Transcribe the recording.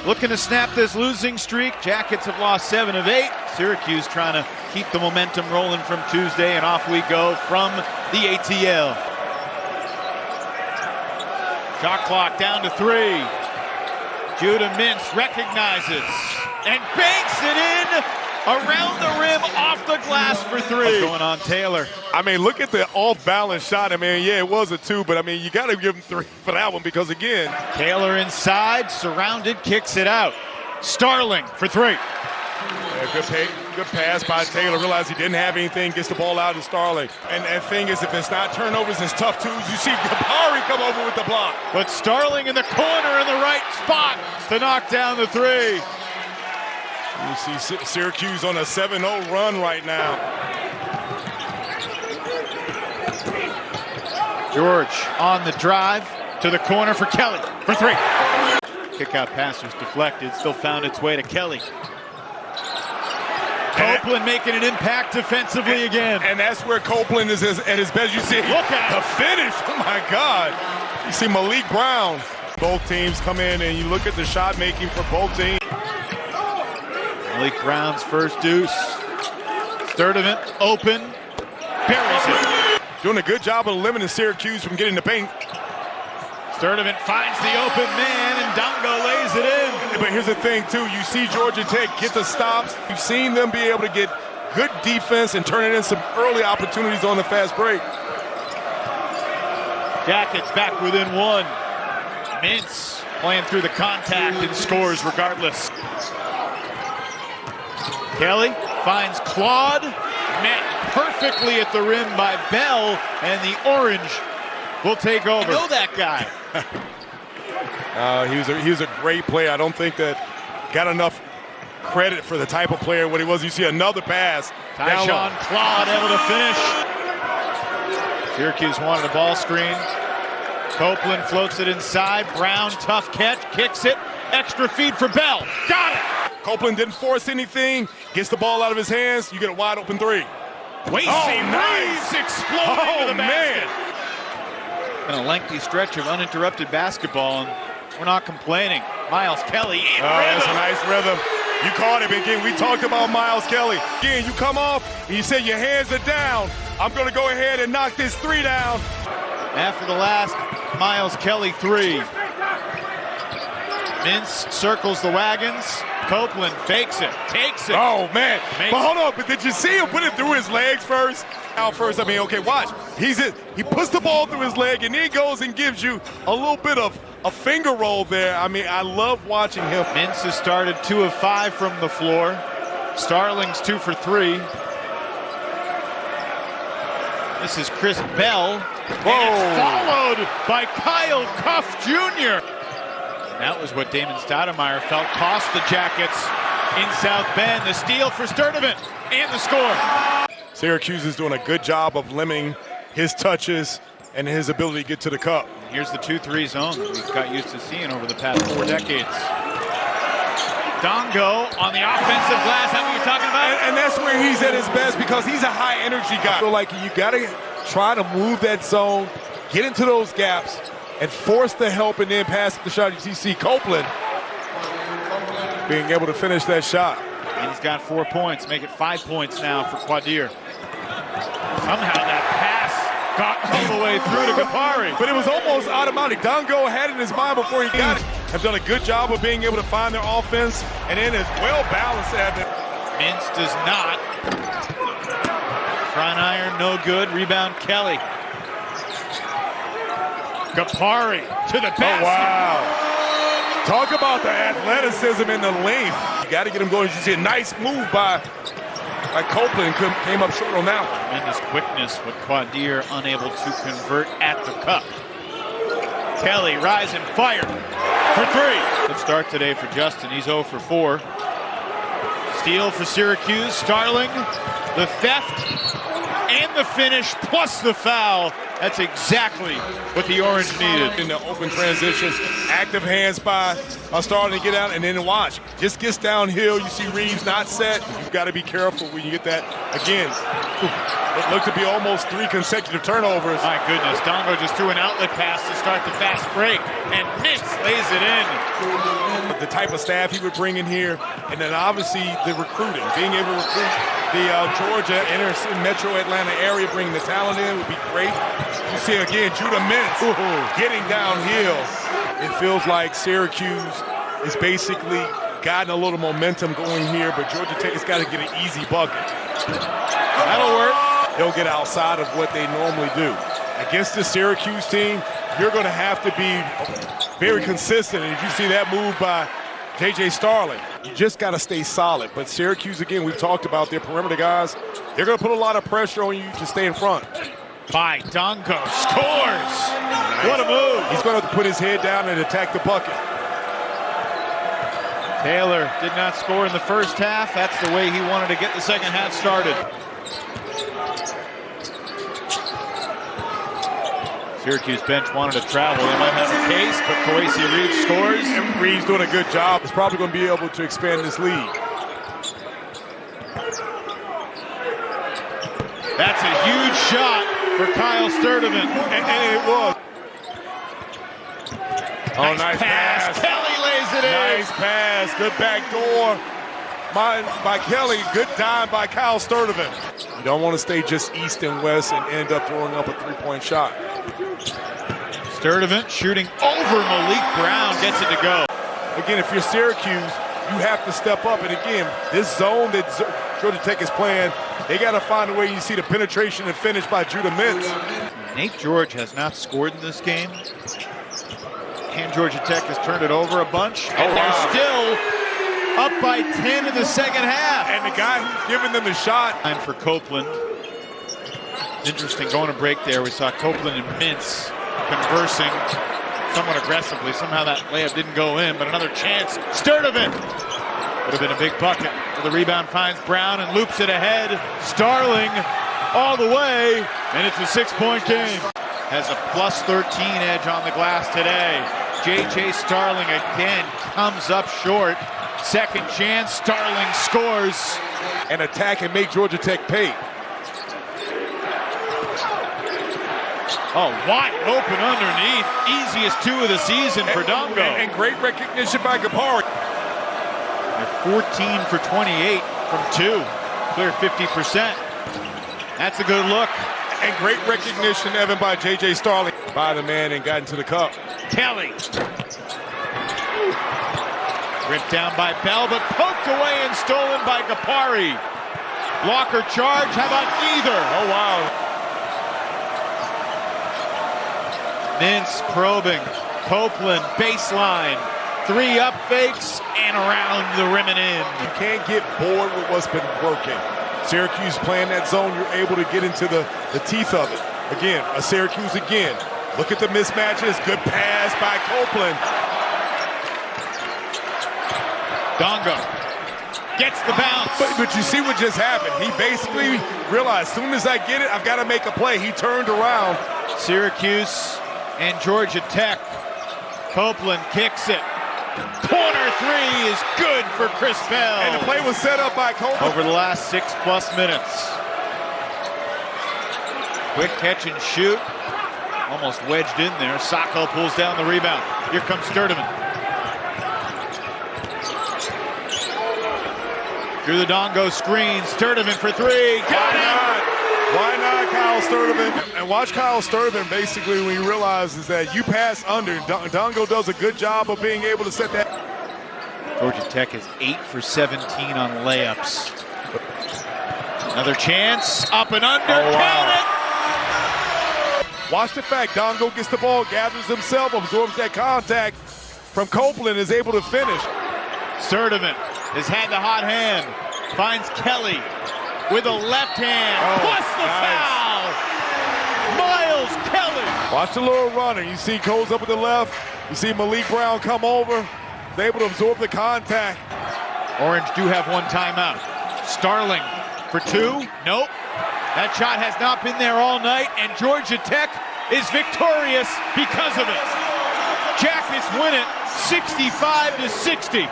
looking to snap this losing streak. Jackets have lost 7 of 8. Syracuse trying to keep the momentum rolling from Tuesday, and off we go from the ATL. Shot clock down to 3. Judah Mintz recognizes and banks it in around the rim, off the glass for 3. What's going on, Taylor? I mean, look at the off-balance shot. I mean, yeah, it was a 2, but I mean, you got to give him 3 for that one because, again, Taylor inside, surrounded, kicks it out. Starling for 3. Yeah, good pass by Taylor. Realized he didn't have anything, gets the ball out to Starling. And the thing is, if it's not turnovers, it's tough twos. You see Kapari come over with the block. But Starling in the corner in the right spot to knock down the 3. You see Syracuse on a 7-0 run right now. George on the drive to the corner for Kelly for 3. Kick out pass was deflected, still found its way to Kelly. Copeland making an impact defensively again. And that's where Copeland is at his best. You see Look at the finish. Oh, my God. You see Malik Brown. Both teams come in, and you look at the shot making for both teams. Malik Brown's first deuce. Sturdivant open. Buries it. Doing a good job of limiting Syracuse from getting the paint. Sturdivant finds the open man, and Ndongo lays it in. But here's the thing, too. You see Georgia Tech get the stops. You've seen them be able to get good defense and turn it in some early opportunities on the fast break. Jackets back within 1. Mintz playing through the contact and scores regardless. Kelly finds Claude, met perfectly at the rim by Bell, and the orange will take over. I know that guy. He was a great player. I don't think that got enough credit for the type of player what he was. You see another pass. Tyshawn Claude able to finish. Syracuse wanted a ball screen. Copeland floats it inside. Brown, tough catch, kicks it. Extra feed for Bell. Got it! Copeland didn't force anything. Gets the ball out of his hands. You get a wide open 3. Nice! Exploding to the basket. Man. Been a lengthy stretch of uninterrupted basketball, and we're not complaining. Miles Kelly in rhythm. That's a nice rhythm. You caught it again. We talked about Miles Kelly. Again, you come off and you say your hands are down. I'm going to go ahead and knock this 3 down. After the last Miles Kelly 3. Mintz circles the wagons. Copeland fakes it, takes it. Oh, man. But hold on, but did you see him put it through his legs first? Out first, I mean, okay, watch. He puts the ball through his leg, and he goes and gives you a little bit of a finger roll there. I mean, I love watching him. Mintz has started 2 of 5 from the floor. Starling's 2 for 3. This is Chris Bell. Whoa. And it's followed by Kyle Cuff Jr. That was what Damon Stoudemire felt cost the Jackets in South Bend. The steal for Sturdivant and the score. Syracuse is doing a good job of limiting his touches and his ability to get to the cup. Here's the 2-3 zone we've got used to seeing over the past 4 decades. Ndongo on the offensive glass. That's what you're talking about? And that's where he's at his best because he's a high-energy guy. I feel like you got to try to move that zone, get into those gaps, and force the help and then pass the shot. You see Copeland being able to finish that shot. And he's got 4 points, make it 5 points now for Quadir. Somehow that pass got all the way through to Kapari. But it was almost automatic. Ndongo had it in his mind before he got it. Have done a good job of being able to find their offense, and then is well balanced at it. Mintz does not. Front iron, no good. Rebound, Kelly. Kapari to the basket. Oh, wow. Talk about the athleticism and the length. You got to get him going. You see a nice move by Copeland. Came up short on that one. Tremendous quickness, but Quadir unable to convert at the cup. Kelly rising fire for 3. Good start today for Justin. He's 0 for 4. Steal for Syracuse. Starling, the theft and the finish plus the foul. That's exactly what the Orange needed. In the open transitions, active hands by Starling to get out, and then watch. Just gets downhill. You see Reeves not set. You've got to be careful when you get that again. It looked to be almost 3 consecutive turnovers. My goodness, Ndongo just threw an outlet pass to start the fast break, and Mintz lays it in. the type of staff he would bring in here, and then obviously the recruiting, being able to recruit the Georgia Metro Atlanta area, bringing the talent in would be great. You see again Judah Mintz getting downhill. It feels like Syracuse is basically gotten a little momentum going here, but Georgia Tech has got to get an easy bucket. That'll work. They'll get outside of what they normally do. Against the Syracuse team, you're going to have to be very consistent. And you see that move by J.J. Starling. You just got to stay solid. But Syracuse, again, we've talked about their perimeter guys. They're going to put a lot of pressure on you to stay in front. Baye Ndongo scores. What a move. He's going to have to put his head down and attack the bucket. Taylor did not score in the first half. That's the way he wanted to get the second half started. Syracuse bench wanted to travel. They might have a case, but Kowacie Reeves scores. And Reeves doing a good job. He's probably going to be able to expand this lead. That's a huge shot for Kyle Sturdivant. And it was. Oh, nice pass. Kelly lays it in. Nice pass. Good back door by Kelly. Good dime by Kyle Sturdivant. You don't want to stay just east and west and end up throwing up a three-point shot. Sturdivant shooting over Malik Brown, gets it to go. Again, if you're Syracuse, you have to step up. And again, this zone that Georgia Tech is playing, they got to find a way. You see the penetration and finish by Judah Mintz. Nate George has not scored in this game. And Georgia Tech has turned it over a bunch. And they're still up by 10 in the second half. And the guy who's giving them the shot. Time for Copeland. Interesting, going to break there. We saw Copeland and Mintz conversing somewhat aggressively. Somehow that layup didn't go in, but another chance. Sturdivant would have been a big bucket. The rebound finds Brown and loops it ahead. Starling all the way, and it's a 6-point game. Has a plus 13 edge on the glass today. J.J. Starling again comes up short. Second chance, Starling scores. And attack and make Georgia Tech pay. Oh, wide open underneath. Easiest two of the season for Ndongo. And great recognition by Gapari. They're 14 for 28 from two. Clear 50%. That's a good look. And great recognition, Evan, by J.J. Starling. By the man and got into the cup. Kelly. Ripped down by Bell, but poked away and stolen by Gapari. Blocker charge, how about neither? Oh, wow. Mintz probing. Copeland, baseline. 3 up fakes and around the rim and in. You can't get bored with what's been working. Syracuse playing that zone, you're able to get into the teeth of it. Again, a Syracuse again. Look at the mismatches. Good pass by Copeland. Ndongo gets the bounce. But you see what just happened. He basically realized, as soon as I get it, I've got to make a play. He turned around. Syracuse and Georgia Tech. Copeland kicks it. Corner 3 is good for Chris Bell. And the play was set up by Copeland. Over the last 6+ minutes. Quick catch and shoot. Almost wedged in there. Sacco pulls down the rebound. Here comes Sturdivant. Through the Ndongo screen. Sturdivant for 3. Got it! Why not Kyle Sturdivant? And watch Kyle Sturdivant basically when he realizes that you pass under. Ndongo does a good job of being able to set that. Georgia Tech is 8 for 17 on layups. Another chance. Up and under. Oh, wow. Count it! Watch the fact Ndongo gets the ball, gathers himself, absorbs that contact from Copeland, is able to finish. Sturdivant has had the hot hand. Finds Kelly with a left hand. Plus the foul. Miles Kelly. Watch the little runner. You see goes up with the left. You see Malik Brown come over. He's able to absorb the contact. Orange do have one timeout. Starling for 2. Nope. That shot has not been there all night, and Georgia Tech is victorious because of it. Jackets win it 65-60.